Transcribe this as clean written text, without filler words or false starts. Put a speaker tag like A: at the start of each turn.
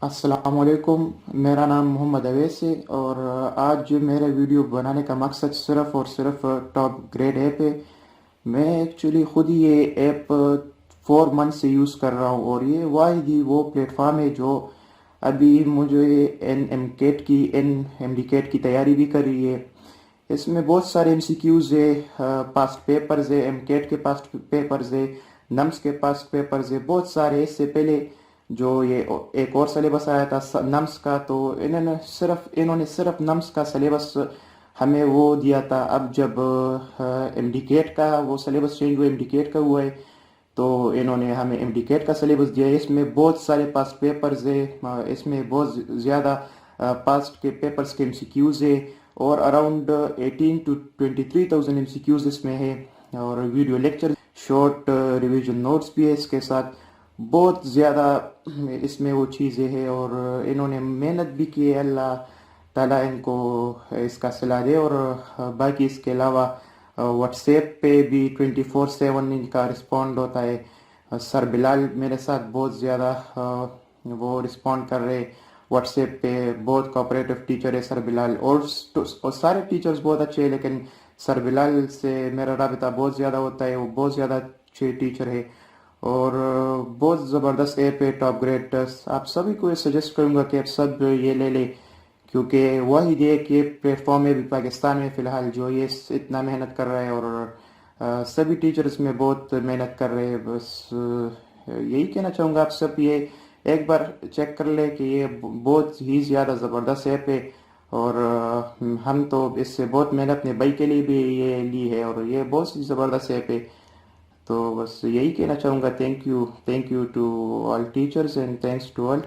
A: अस्सलाम वालेकुम। मेरा नाम मोहम्मद अवैस है और आज जो मेरा वीडियो बनाने का मकसद सिर्फ़ और सिर्फ टॉप ग्रेड ऐप है। मैं एक्चुअली ख़ुद ही ये ऐप 4 मंथ से यूज़ कर रहा हूँ और ये वाहिद ही वो प्लेटफॉर्म है जो अभी मुझे एन एम डी कैट की तैयारी भी कर रही है। इसमें बहुत सारे MCQs है, पास्ट पेपर्स है, MCAT के पास्ट पेपर्स है, नम्स के पास्ट पेपर्स है, बहुत सारे। इससे पहले जो ये एक और सिलेबस आया था नम्स का, तो इन्होंने सिर्फ नम्स का सिलेबस हमें वो दिया था। अब जब MDCAT का वो सिलेबस चेंज हुआ, MDCAT का हुआ है, तो इन्होंने हमें MDCAT का सिलेबस दिया है। इसमें बहुत सारे पास्ट पेपर्स है, इसमें बहुत ज़्यादा पास्ट के पेपर्स के MCQs है और अराउंड 18 to 23,000 MCQs इसमें है। और video lecture, short revision notes भी है इसके साथ। बहुत ज़्यादा इसमें वो चीज़ें हैं और इन्होंने मेहनत भी की है। अल्लाह ताला इनको इसका सिला दे। और बाकी इसके अलावा व्हाट्सएप पे भी 24/7 इनका रिस्पॉन्ड होता है। सर बिलाल मेरे साथ बहुत ज़्यादा वो रिस्पॉन्ड कर रहे व्हाट्सएप पे। बहुत कोऑपरेटिव टीचर है सर बिलाल। और सारे टीचर्स बहुत अच्छे हैं, लेकिन सर बिलाल से मेरा राबिता बहुत ज़्यादा होता है। वो बहुत ज़्यादा अच्छे टीचर है और बहुत ज़बरदस्त ऐप है टॉप ग्रेड। आप सभी को ये सजेस्ट करूँगा कि आप सब ये ले लें, क्योंकि वही एक ये प्लेटफॉर्म है भी पाकिस्तान में फ़िलहाल जो ये इतना मेहनत कर रहा है और सभी टीचर्स में बहुत मेहनत कर रहे हैं। बस यही कहना चाहूँगा, आप सब ये एक बार चेक कर ले कि ये बहुत ही ज़्यादा ज़बरदस्त ऐप है। और हम तो इससे बहुत मेहनत अपने भाई के लिए भी ये ली है और ये बहुत ही ज़बरदस्त ऐप है। तो बस यही कहना चाहूँगा। Thank you to all teachers and thanks to all.